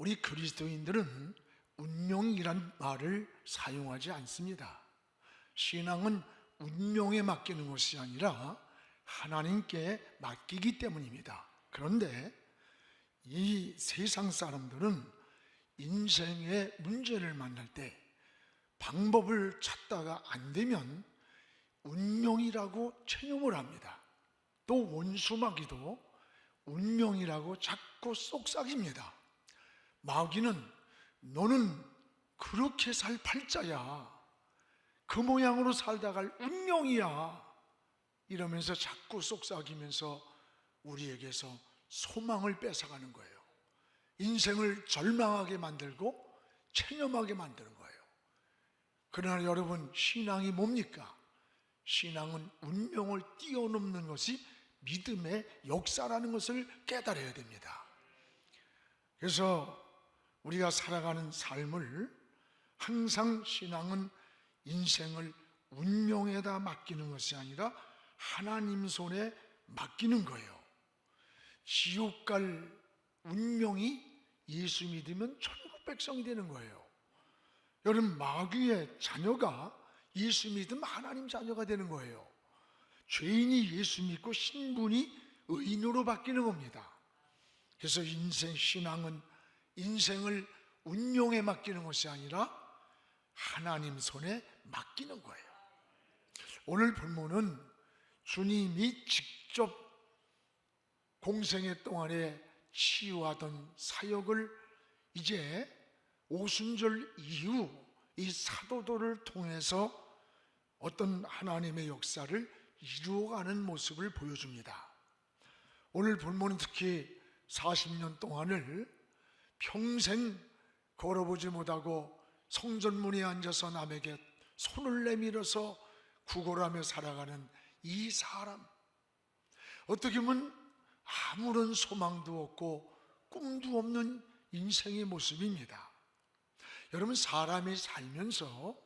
우리 그리스도인들은 운명이란 말을 사용하지 않습니다. 신앙은 운명에 맡기는 것이 아니라 하나님께 맡기기 때문입니다. 그런데 이 세상 사람들은 인생의 문제를 만날 때 방법을 찾다가 안 되면 운명이라고 체념을 합니다. 또 원수마귀도 운명이라고 자꾸 속삭입니다. 마귀는 너는 그렇게 살 팔자야, 그 모양으로 살다 갈 운명이야, 이러면서 자꾸 속삭이면서 우리에게서 소망을 뺏어가는 거예요. 인생을 절망하게 만들고 체념하게 만드는 거예요. 그러나 여러분, 신앙이 뭡니까? 신앙은 운명을 뛰어넘는 것이 믿음의 역사라는 것을 깨달아야 됩니다. 그래서 우리가 살아가는 삶을 항상 신앙은 인생을 운명에다 맡기는 것이 아니라 하나님 손에 맡기는 거예요. 지옥 갈 운명이 예수 믿으면 천국 백성이 되는 거예요. 여러분, 마귀의 자녀가 예수 믿으면 하나님 자녀가 되는 거예요. 죄인이 예수 믿고 신분이 의인으로 바뀌는 겁니다. 그래서 신앙은 인생을 운명에 맡기는 것이 아니라 하나님 손에 맡기는 거예요. 오늘 본문은 주님이 직접 공생애 동안에 치유하던 사역을 이제 오순절 이후 이 사도들을 통해서 어떤 하나님의 역사를 이루어가는 모습을 보여줍니다. 오늘 본문은 특히 40년 동안을 평생 걸어보지 못하고 성전문에 앉아서 남에게 손을 내밀어서 구걸하며 살아가는 이 사람, 어떻게 보면 아무런 소망도 없고 꿈도 없는 인생의 모습입니다. 여러분, 사람이 살면서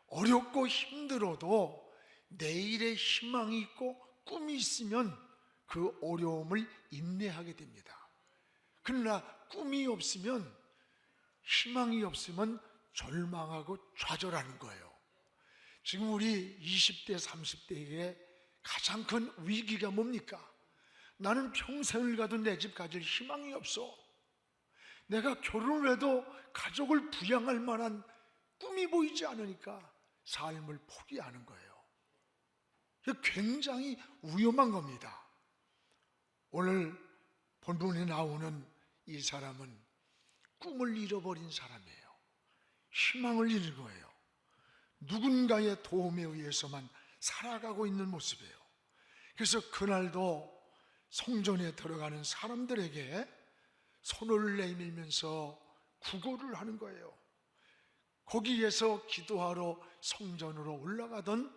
어렵고 힘들어도 내일의 희망이 있고 꿈이 있으면 그 어려움을 인내하게 됩니다. 그러나 꿈이 없으면, 희망이 없으면 절망하고 좌절하는 거예요. 지금 우리 20대, 30대에게 가장 큰 위기가 뭡니까? 나는 평생을 가도 내 집 가질 희망이 없어. 내가 결혼을 해도 가족을 부양할 만한 꿈이 보이지 않으니까 삶을 포기하는 거예요. 굉장히 위험한 겁니다. 오늘 본문에 나오는 이 사람은 꿈을 잃어버린 사람이에요. 희망을 잃은 거예요. 누군가의 도움에 의해서만 살아가고 있는 모습이에요. 그래서 그날도 성전에 들어가는 사람들에게 손을 내밀면서 구걸을 하는 거예요. 거기에서 기도하러 성전으로 올라가던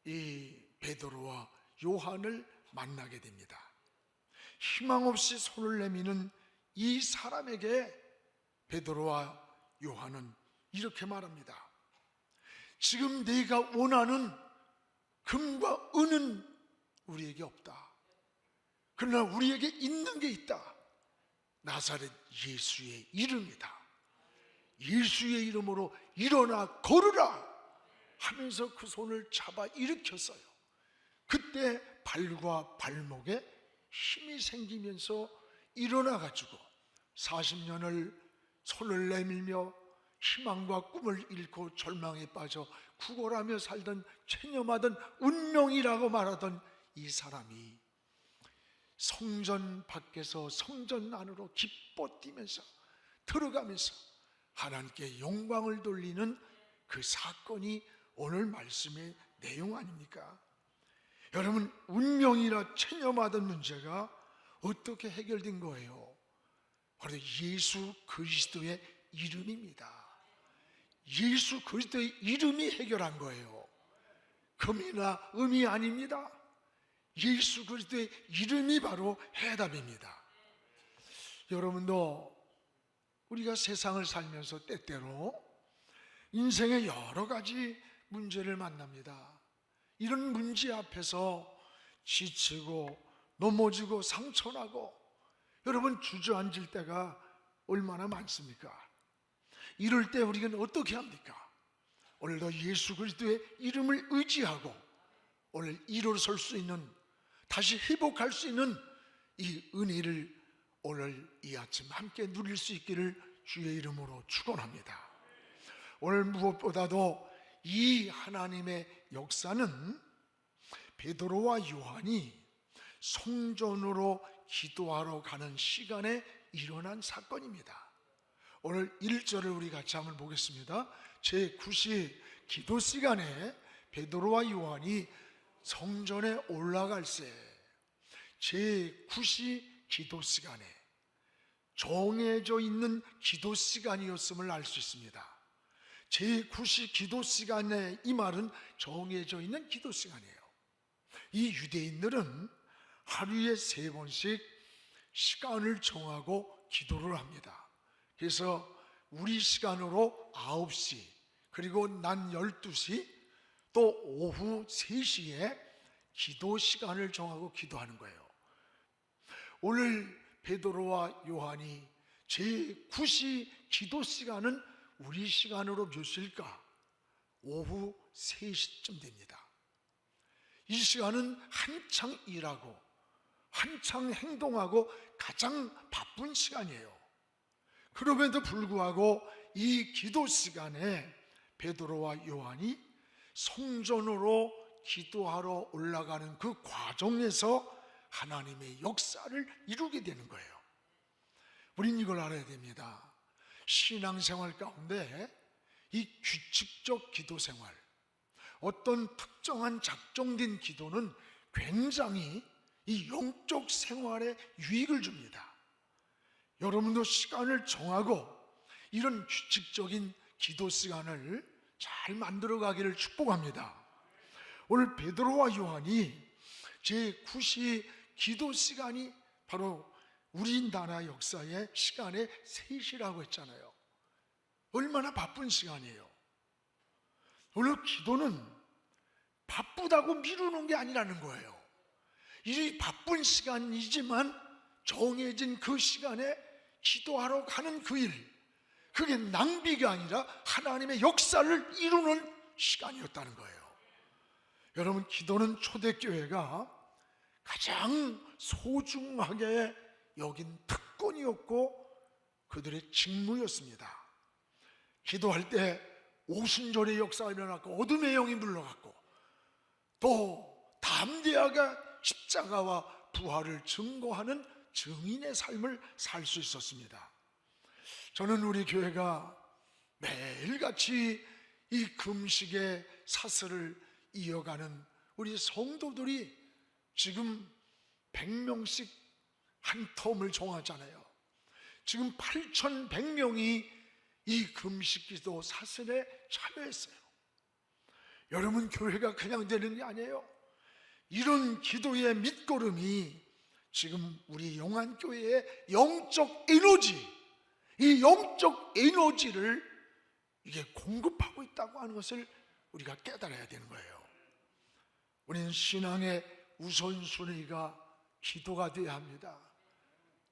이 베드로와 요한을 만나게 됩니다. 희망 없이 손을 내미는 이 사람에게 베드로와 요한은 이렇게 말합니다. 지금 네가 원하는 금과 은은 우리에게 없다. 그러나 우리에게 있는 게 있다. 나사렛 예수의 이름이다. 예수의 이름으로 일어나 걸으라 하면서 그 손을 잡아 일으켰어요. 그때 발과 발목에 힘이 생기면서 일어나가지고 40년을 손을 내밀며 희망과 꿈을 잃고 절망에 빠져 구걸하며 살던, 체념하던, 운명이라고 말하던 이 사람이 성전 밖에서 성전 안으로 기뻐 뛰면서 들어가면서 하나님께 영광을 돌리는 그 사건이 오늘 말씀의 내용 아닙니까? 여러분, 운명이라 체념하던 문제가 어떻게 해결된 거예요? 바로 예수 그리스도의 이름입니다. 예수 그리스도의 이름이 해결한 거예요. 금이나 음이 아닙니다. 예수 그리스도의 이름이 바로 해답입니다. 여러분도 우리가 세상을 살면서 때때로 인생의 여러 가지 문제를 만납니다. 이런 문제 앞에서 지치고 넘어지고 상처나고 여러분 주저앉을 때가 얼마나 많습니까? 이럴 때 우리는 어떻게 합니까? 오늘도 예수 그리스도의 이름을 의지하고 오늘 일어설 수 있는, 다시 회복할 수 있는 이 은혜를 오늘 이 아침 함께 누릴 수 있기를 주의 이름으로 축원합니다. 오늘 무엇보다도 이 하나님의 역사는 베드로와 요한이 성전으로 기도하러 가는 시간에 일어난 사건입니다. 오늘 1절을 우리 같이 한번 보겠습니다. 제9시 기도 시간에 베드로와 요한이 성전에 올라갈새, 제9시 기도 시간에 정해져 있는 기도 시간이었음을 알 수 있습니다. 제9시 기도 시간에, 이 말은 정해져 있는 기도 시간이에요. 이 유대인들은 하루에 3번씩 시간을 정하고 기도를 합니다. 그래서 우리 시간으로 9시, 그리고 낮 12시, 또 오후 3시에 기도 시간을 정하고 기도하는 거예요. 오늘 베드로와 요한이 제9시 기도 시간은 우리 시간으로 몇 시일까? 오후 3시쯤 됩니다. 이 시간은 한창 일하고 한창 행동하고 가장 바쁜 시간이에요. 그럼에도 불구하고 이 기도 시간에 베드로와 요한이 성전으로 기도하러 올라가는 그 과정에서 하나님의 역사를 이루게 되는 거예요. 우린 이걸 알아야 됩니다. 신앙생활 가운데 이 규칙적 기도 생활, 어떤 특정한 작정된 기도는 굉장히 이 영적 생활에 유익을 줍니다. 여러분도 시간을 정하고 이런 규칙적인 기도 시간을 잘 만들어 가기를 축복합니다. 오늘 베드로와 요한이 제9시 기도 시간이 바로 우리나라 역사의 시간의 3시라고 했잖아요. 얼마나 바쁜 시간이에요. 오늘 기도는 바쁘다고 미루는 게 아니라는 거예요. 이 바쁜 시간이지만 정해진 그 시간에 기도하러 가는 그 일, 그게 낭비가 아니라 하나님의 역사를 이루는 시간이었다는 거예요. 여러분, 기도는 초대교회가 가장 소중하게 여긴 특권이었고 그들의 직무였습니다. 기도할 때 오순절의 역사가 일어났고 어둠의 영이 물러갔고 또 담대하게 십자가와 부활을 증거하는 증인의 삶을 살 수 있었습니다. 저는 우리 교회가 매일같이 이 금식의 사슬을 이어가는 우리 성도들이 지금 100명씩 한 텀을 정하잖아요. 지금 8,100명이 이 금식기도 사슬에 참여했어요. 여러분, 교회가 그냥 되는 게 아니에요. 이런 기도의 밑거름이 지금 우리 영안교회의 영적 에너지, 이 영적 에너지를 이게 공급하고 있다고 하는 것을 우리가 깨달아야 되는 거예요. 우리는 신앙의 우선순위가 기도가 되어야 합니다.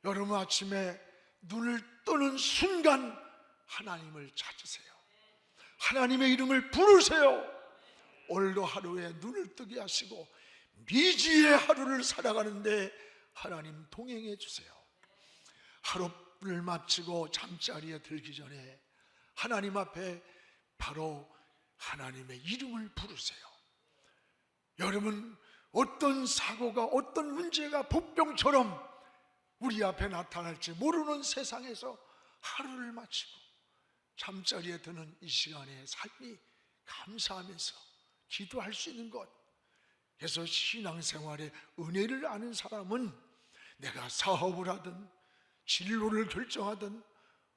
여러분, 아침에 눈을 뜨는 순간 하나님을 찾으세요. 하나님의 이름을 부르세요. 오늘도 하루에 눈을 뜨게 하시고 미지의 하루를 살아가는데 하나님 동행해 주세요. 하루를 마치고 잠자리에 들기 전에 하나님 앞에 바로 하나님의 이름을 부르세요. 여러분, 어떤 사고가, 어떤 문제가 복병처럼 우리 앞에 나타날지 모르는 세상에서 하루를 마치고 잠자리에 드는 이 시간의 삶이 감사하면서 기도할 수 있는 것. 그래서 신앙생활의 은혜를 아는 사람은 내가 사업을 하든 진로를 결정하든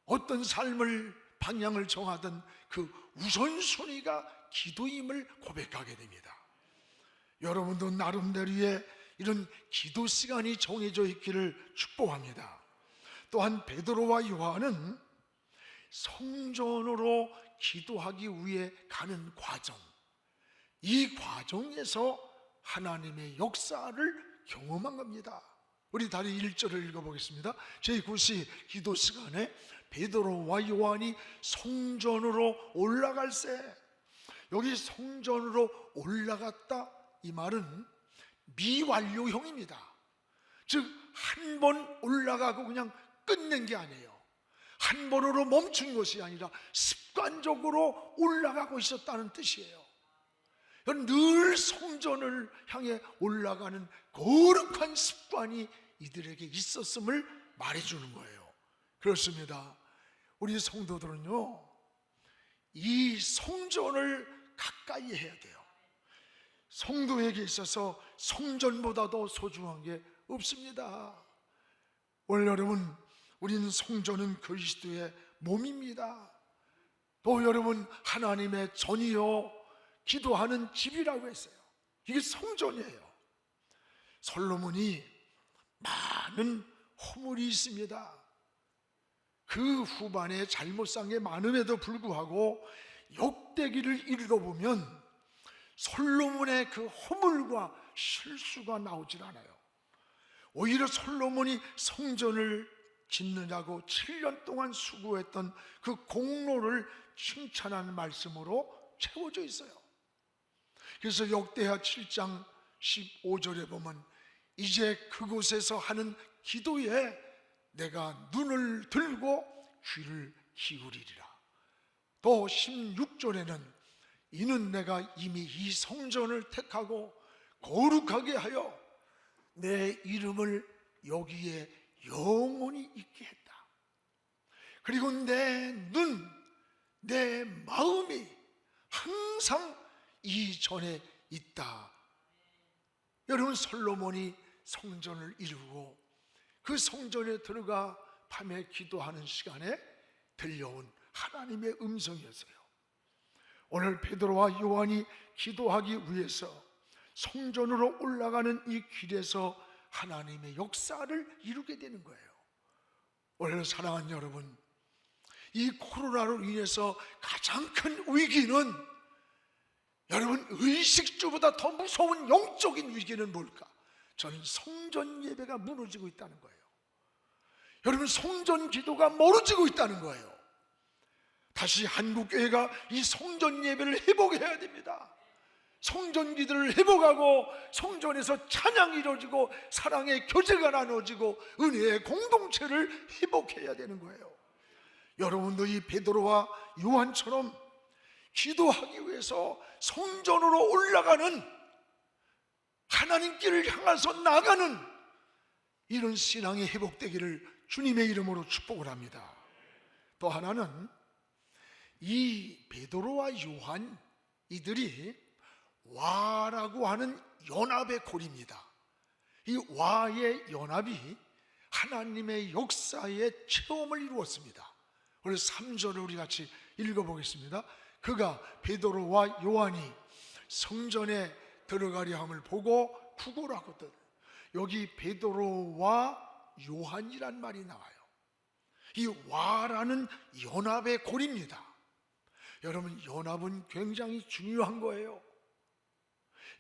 어떤 삶을 방향을 정하든 그 우선순위가 기도임을 고백하게 됩니다. 여러분도 나름대로의 이런 기도 시간이 정해져 있기를 축복합니다. 또한 베드로와 요한은 성전으로 기도하기 위해 가는 과정, 이 과정에서 하나님의 역사를 경험한 겁니다. 우리 다시 1절을 읽어보겠습니다. 제9시 기도 시간에 베드로와 요한이 성전으로 올라갈세. 여기 성전으로 올라갔다, 이 말은 미완료형입니다. 즉 한 번 올라가고 그냥 끝낸 게 아니에요. 한 번으로 멈춘 것이 아니라 습관적으로 올라가고 있었다는 뜻이에요. 늘 성전을 향해 올라가는 거룩한 습관이 이들에게 있었음을 말해주는 거예요. 그렇습니다. 우리 성도들은요, 이 성전을 가까이 해야 돼요. 성도에게 있어서 성전보다도 소중한 게 없습니다. 오늘 여러분, 우린 성전은 그리스도의 몸입니다. 또 여러분, 하나님의 전이요 기도하는 집이라고 했어요. 이게 성전이에요. 솔로몬이 많은 허물이 있습니다. 그 후반에 잘못 산 게 많음에도 불구하고 역대기를 읽어보면 솔로몬의 그 허물과 실수가 나오질 않아요. 오히려 솔로몬이 성전을 짓느냐고 7년 동안 수고했던 그 공로를 칭찬하는 말씀으로 채워져 있어요. 그래서 역대하 7장 15절에 보면 이제 그곳에서 하는 기도에 내가 눈을 들고 귀를 기울이리라. 또 16절에는 이는 내가 이미 이 성전을 택하고 거룩하게 하여 내 이름을 여기에 영원히 있게 했다. 그리고 내 눈, 내 마음이 항상 이 전에 있다. 여러분, 솔로몬이 성전을 이루고 그 성전에 들어가 밤에 기도하는 시간에 들려온 하나님의 음성이었어요. 오늘 베드로와 요한이 기도하기 위해서 성전으로 올라가는 이 길에서 하나님의 역사를 이루게 되는 거예요. 오늘 사랑하는 여러분, 이 코로나로 인해서 가장 큰 위기는, 여러분, 의식주보다 더 무서운 영적인 위기는 뭘까? 저는 성전 예배가 무너지고 있다는 거예요. 여러분, 성전 기도가 멀어지고 있다는 거예요. 다시 한국교회가 이 성전 예배를 회복해야 됩니다. 성전 기도를 회복하고 성전에서 찬양이 이루어지고 사랑의 교제가 나눠지고 은혜의 공동체를 회복해야 되는 거예요. 여러분도 이 베드로와 요한처럼 기도하기 위해서 성전으로 올라가는, 하나님께를 향해서 나가는 이런 신앙이 회복되기를 주님의 이름으로 축복을 합니다. 또 하나는 이 베드로와 요한, 이들이 와라고 하는 연합의 고리입니다. 이 와의 연합이 하나님의 역사의 체험을 이루었습니다. 오늘 3절을 우리 같이 읽어보겠습니다. 그가 베드로와 요한이 성전에 들어가려 함을 보고 구걸하거든. 여기 베드로와 요한이란 말이 나와요. 이 와라는 연합의 고리입니다. 여러분, 연합은 굉장히 중요한 거예요.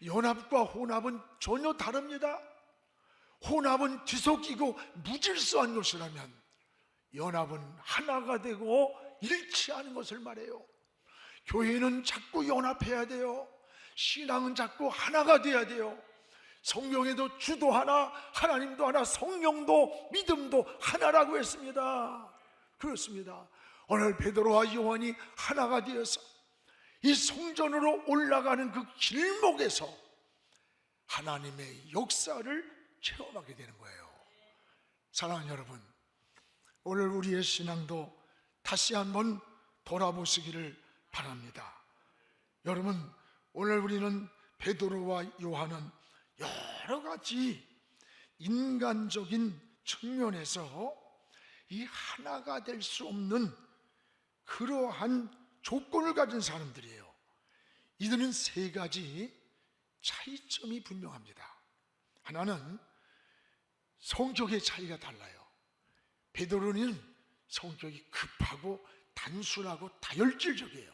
연합과 혼합은 전혀 다릅니다. 혼합은 뒤섞이고 무질서한 것이라면 연합은 하나가 되고 일치하는 것을 말해요. 교회는 자꾸 연합해야 돼요. 신앙은 자꾸 하나가 돼야 돼요. 성경에도 주도 하나, 하나님도 하나, 성령도 믿음도 하나라고 했습니다. 그렇습니다. 오늘 베드로와 요한이 하나가 되어서 이 성전으로 올라가는 그 길목에서 하나님의 역사를 체험하게 되는 거예요. 사랑하는 여러분, 오늘 우리의 신앙도 다시 한번 돌아보시기를 바랍니다. 여러분, 오늘 우리는 베드로와 요한은 여러 가지 인간적인 측면에서 이 하나가 될 수 없는 그러한 조건을 가진 사람들이에요. 이들은 세 가지 차이점이 분명합니다. 하나는 성격의 차이가 달라요. 베드로는 성격이 급하고 단순하고 다혈질적이에요.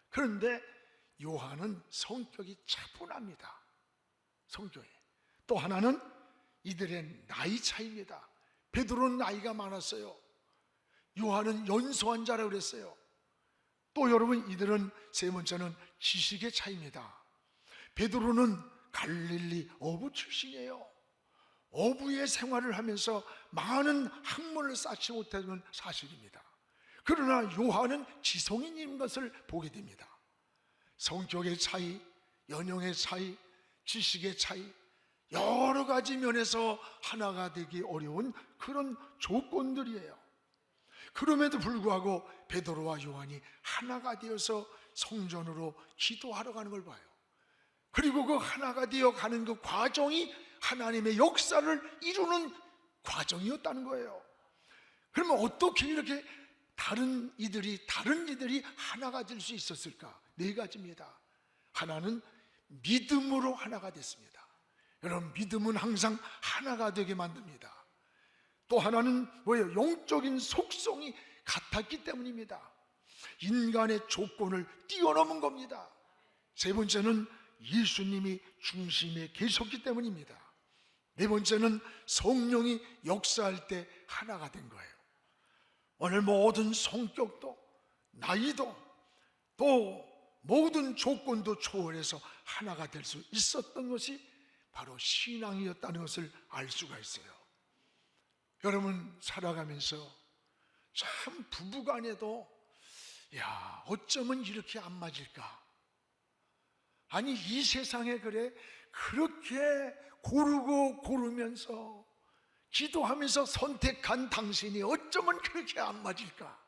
그런데 요한은 성격이 차분합니다. 성격에. 또 하나는 이들의 나이 차이입니다. 베드로는 나이가 많았어요. 요한은 연소한 자라고 그랬어요. 또 여러분, 이들은 세 번째는 지식의 차이입니다. 베드로는 갈릴리 어부 출신이에요. 어부의 생활을 하면서 많은 학문을 쌓지 못한 건 사실입니다. 그러나 요한은 지성인인 것을 보게 됩니다. 성격의 차이, 연령의 차이, 지식의 차이, 여러 가지 면에서 하나가 되기 어려운 그런 조건들이에요. 그럼에도 불구하고 베드로와 요한이 하나가 되어서 성전으로 기도하러 가는 걸 봐요. 그리고 그 하나가 되어 가는 그 과정이 하나님의 역사를 이루는 과정이었다는 거예요. 그러면 어떻게 이렇게 다른 이들이 하나가 될 수 있었을까? 네 가지입니다. 하나는 믿음으로 하나가 됐습니다. 여러분, 믿음은 항상 하나가 되게 만듭니다. 또 하나는 뭐예요? 영적인 속성이 같았기 때문입니다. 인간의 조건을 뛰어넘은 겁니다. 세 번째는 예수님이 중심에 계셨기 때문입니다. 네 번째는 성령이 역사할 때 하나가 된 거예요. 오늘 모든 성격도, 나이도, 또 모든 조건도 초월해서 하나가 될 수 있었던 것이 바로 신앙이었다는 것을 알 수가 있어요. 여러분, 살아가면서 참 부부간에도 어쩌면 이렇게 안 맞을까? 아니, 이 세상에 그렇게 고르고 고르면서 기도하면서 선택한 당신이 어쩌면 그렇게 안 맞을까?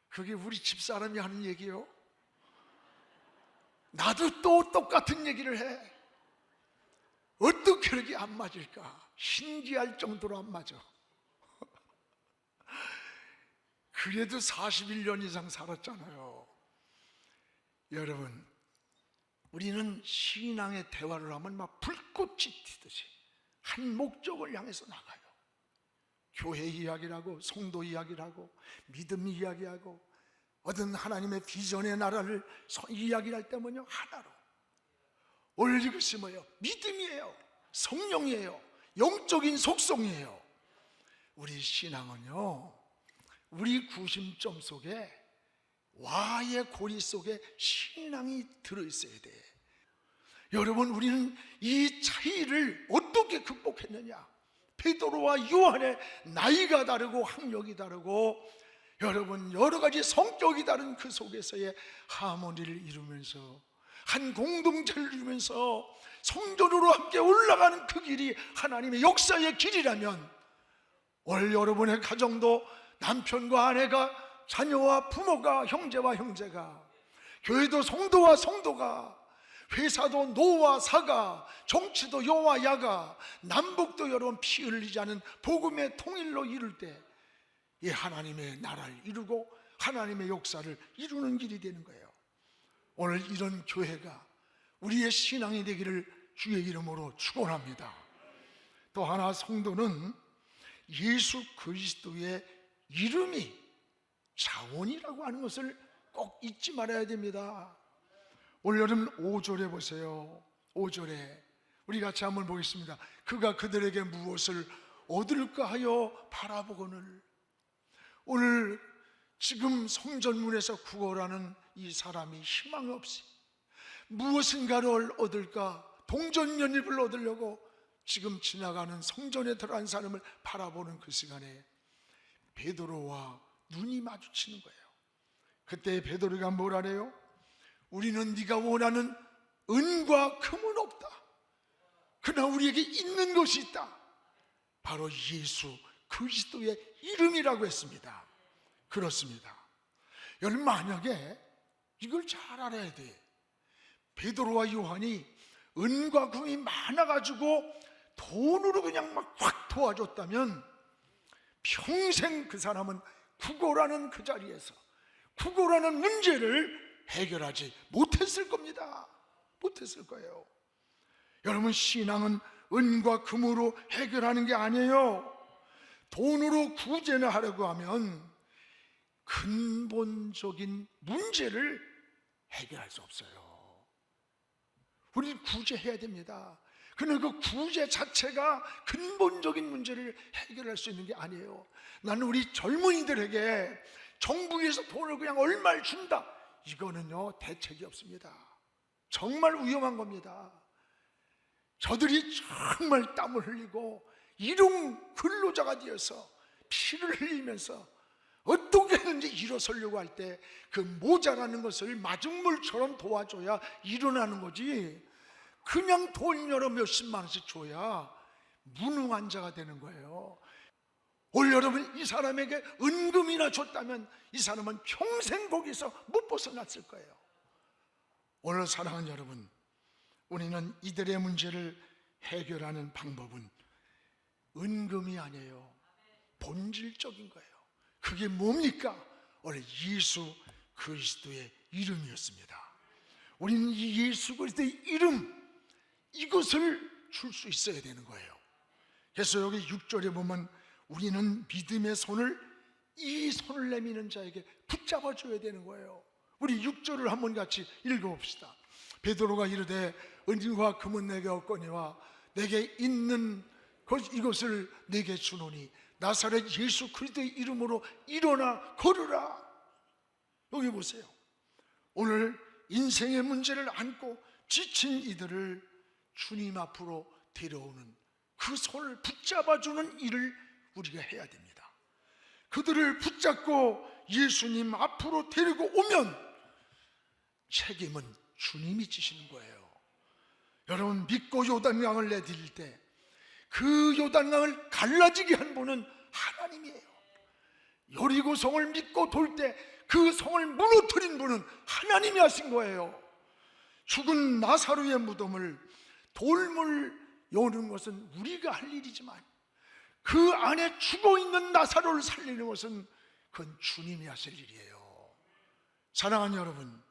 그게 우리 집사람이 하는 얘기요. 나도 또 똑같은 얘기를 해. 어떻게 그렇게 안 맞을까? 신기할 정도로 안 맞아. 그래도 41년 이상 살았잖아요. 여러분, 우리는 신앙의 대화를 하면 막 불꽃이 튀듯이 한 목적을 향해서 나가요. 교회 이야기라고, 성도 이야기라고, 믿음 이야기하고, 어떤 하나님의 비전의 나라를 이야기를 할 때면요, 하나로. 오늘 이것이 뭐예요? 믿음이에요. 성령이에요. 영적인 속성이에요. 우리 신앙은요, 우리 구심점 속에, 와의 고리 속에 신앙이 들어있어야 돼. 여러분, 우리는 이 차이를 어떻게 극복했느냐? 베드로와 요한의 나이가 다르고 학력이 다르고, 여러분, 여러 가지 성격이 다른 그 속에서의 하모니를 이루면서, 한 공동체를 이루면서 성전으로 함께 올라가는 그 길이 하나님의 역사의 길이라면, 오늘 여러분의 가정도 남편과 아내가, 자녀와 부모가, 형제와 형제가, 교회도 성도와 성도가, 회사도 노와 사가, 정치도 여와 야가, 남북도 여러분 피 흘리지 않은 복음의 통일로 이룰 때 이 하나님의 나라를 이루고 하나님의 역사를 이루는 길이 되는 거예요. 오늘 이런 교회가 우리의 신앙이 되기를 주의 이름으로 축원합니다. 또 하나, 성도는 예수 그리스도의 이름이 자원이라고 하는 것을 꼭 잊지 말아야 됩니다. 오늘 여러분 5절에 보세요. 5절에 우리 같이 한번 보겠습니다. 그가 그들에게 무엇을 얻을까 하여 바라보거늘. 오늘 지금 성전문에서 구걸하는 이 사람이 희망 없이 무엇인가를 얻을까, 동전연립을 얻으려고 지금 지나가는 성전에 들어간 사람을 바라보는 그 시간에 베드로와 눈이 마주치는 거예요. 그때 베드로가 뭐라래요? 우리는 네가 원하는 은과 금은 없다. 그러나 우리에게 있는 것이 있다. 바로 예수 그리스도의 이름이라고 했습니다. 그렇습니다. 여러분, 만약에 이걸 잘 알아야 돼. 베드로와 요한이 은과 금이 많아가지고 돈으로 그냥 막 확 도와줬다면 평생 그 사람은 구걸하는 그 자리에서 구걸하는 문제를 해결하지 못했을 겁니다. 못했을 거예요. 여러분, 신앙은 은과 금으로 해결하는 게 아니에요. 돈으로 구제나 하려고 하면 근본적인 문제를 해결할 수 없어요. 우리는 구제해야 됩니다. 그러나 그 구제 자체가 근본적인 문제를 해결할 수 있는 게 아니에요. 나는 우리 젊은이들에게 정부에서 돈을 그냥 얼마를 준다, 이거는요 대책이 없습니다. 정말 위험한 겁니다. 저들이 정말 땀을 흘리고 일용 근로자가 되어서 피를 흘리면서 어떻게든지 일어서려고 할 때 그 모자라는 것을 마중물처럼 도와줘야 일어나는 거지, 그냥 돈 여러 몇십만 원씩 줘야 무능한 자가 되는 거예요. 오늘 여러분 이 사람에게 은금이나 줬다면 이 사람은 평생 거기서 못 벗어났을 거예요. 오늘 사랑하는 여러분, 우리는 이들의 문제를 해결하는 방법은 은금이 아니에요. 본질적인 거예요. 그게 뭡니까? 오늘 예수 그리스도의 이름이었습니다. 우리는 이 예수 그리스도의 이름, 이것을 줄 수 있어야 되는 거예요. 그래서 여기 6절에 보면 우리는 믿음의 손을, 이 손을 내미는 자에게 붙잡아 줘야 되는 거예요. 우리 6절을 한번 같이 읽어봅시다. 베드로가 이르되 은과 금은 내게 없거니와 내게 있는 이것을 내게 주노니 나사렛 예수 그리스도의 이름으로 일어나 걸으라. 여기 보세요. 오늘 인생의 문제를 안고 지친 이들을 주님 앞으로 데려오는 그 손을 붙잡아주는 일을 우리가 해야 됩니다. 그들을 붙잡고 예수님 앞으로 데리고 오면 책임은 주님이 지시는 거예요. 여러분, 믿고 요단강을 내디딜 때 그 요단강을 갈라지게 한 분은 하나님이에요. 여리고성을 믿고 돌 때 그 성을 무너뜨린 분은 하나님이 하신 거예요. 죽은 나사로의 무덤을 돌물 여는 것은 우리가 할 일이지만 그 안에 죽어있는 나사로를 살리는 것은 그건 주님이 하실 일이에요. 사랑하는 여러분,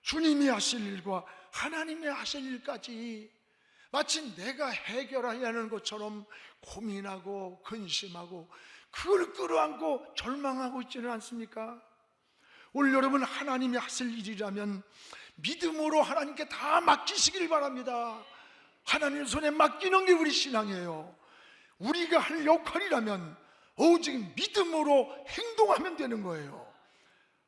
주님이 하실 일과 하나님이 하실 일까지 마치 내가 해결해야 하는 것처럼 고민하고 근심하고 그걸 끌어안고 절망하고 있지는 않습니까? 오늘 여러분, 하나님이 하실 일이라면 믿음으로 하나님께 다 맡기시길 바랍니다. 하나님 손에 맡기는 게 우리 신앙이에요. 우리가 할 역할이라면 오직 믿음으로 행동하면 되는 거예요.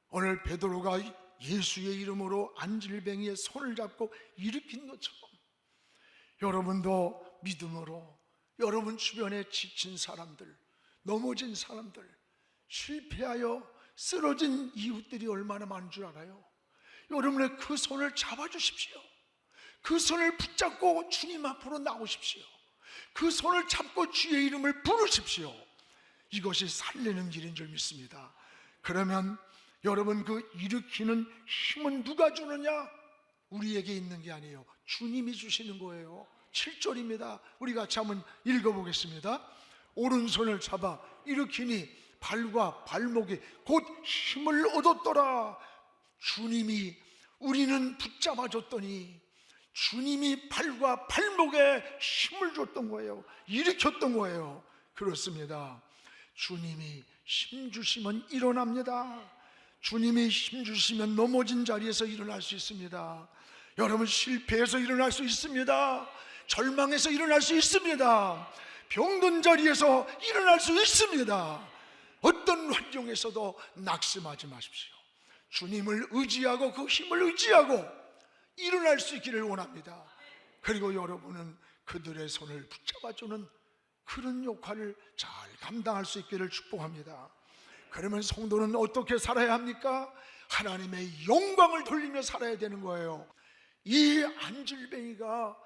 오늘 베드로가 예수의 이름으로 안질뱅이의 손을 잡고 일으킨 것처럼 여러분도 믿음으로 여러분 주변에 지친 사람들, 넘어진 사람들, 실패하여 쓰러진 이웃들이 얼마나 많은 줄 알아요? 여러분의 그 손을 잡아주십시오. 그 손을 붙잡고 주님 앞으로 나오십시오. 그 손을 잡고 주의 이름을 부르십시오. 이것이 살리는 일인 줄 믿습니다. 그러면 여러분, 그 일으키는 힘은 누가 주느냐? 우리에게 있는 게 아니에요. 주님이 주시는 거예요. 7절입니다. 우리 같이 한번 읽어보겠습니다. 오른손을 잡아 일으키니 발과 발목에 곧 힘을 얻었더라. 주님이 우리는 붙잡아줬더니 주님이 발과 발목에 힘을 줬던 거예요. 일으켰던 거예요. 그렇습니다. 주님이 힘 주시면 일어납니다. 주님이 힘 주시면 넘어진 자리에서 일어날 수 있습니다. 여러분, 실패해서 일어날 수 있습니다. 절망해서 일어날 수 있습니다. 병든 자리에서 일어날 수 있습니다. 어떤 환경에서도 낙심하지 마십시오. 주님을 의지하고 그 힘을 의지하고 일어날 수 있기를 원합니다. 그리고 여러분은 그들의 손을 붙잡아주는 그런 역할을 잘 감당할 수 있기를 축복합니다. 그러면 성도는 어떻게 살아야 합니까? 하나님의 영광을 돌리며 살아야 되는 거예요. 이 안질뱅이가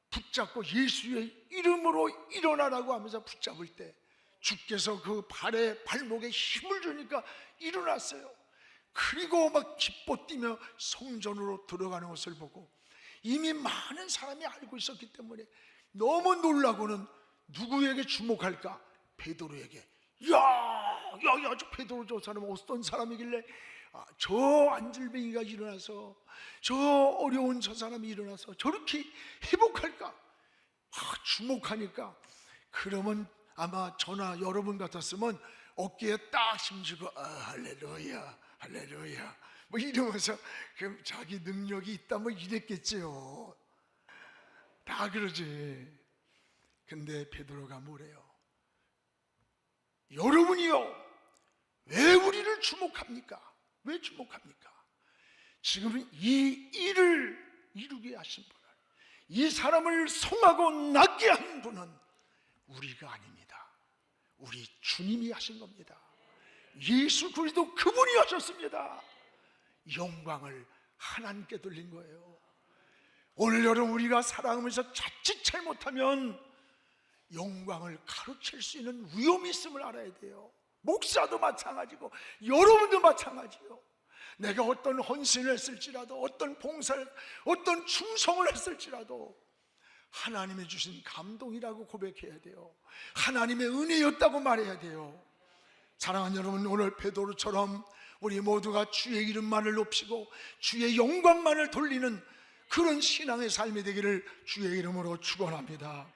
붙잡고 예수의 이름으로 일어나라고 하면서 붙잡을 때 주께서 그 발에 발목에 힘을 주니까 일어났어요. 그리고 막 기뻐 뛰며 성전으로 들어가는 것을 보고 이미 많은 사람이 알고 있었기 때문에 너무 놀라고는 누구에게 주목할까? 베드로에게. 저 베드로, 저 사람 어떤 사람이길래 저 안질뱅이가 일어나서, 저 어려운 저 사람이 일어나서 저렇게 회복할까? 주목하니까, 그러면 아마 저나 여러분 같았으면 어깨에 딱 힘주고 할렐루야 할렐루야 뭐 이러면서 그럼 자기 능력이 있다 뭐 이랬겠지요. 다 그러지. 근데 베드로가 뭐래요? 여러분이요, 왜 우리를 주목합니까? 왜 주목합니까? 지금은 이 일을 이루게 하신 분은, 이 사람을 성하고 낫게 하는 분은 우리가 아닙니다. 우리 주님이 하신 겁니다. 예수 그리스도 그분이 하셨습니다. 영광을 하나님께 돌린 거예요. 오늘 여러분, 우리가 살아가면서 자칫 잘못하면 영광을 가로챌 수 있는 위험이 있음을 알아야 돼요. 목사도 마찬가지고 여러분도 마찬가지요. 내가 어떤 헌신을 했을지라도, 어떤 봉사를, 어떤 충성을 했을지라도 하나님이 주신 감동이라고 고백해야 돼요. 하나님의 은혜였다고 말해야 돼요. 사랑하는 여러분, 오늘 베드로처럼 우리 모두가 주의 이름만을 높이고 주의 영광만을 돌리는 그런 신앙의 삶이 되기를 주의 이름으로 축원합니다.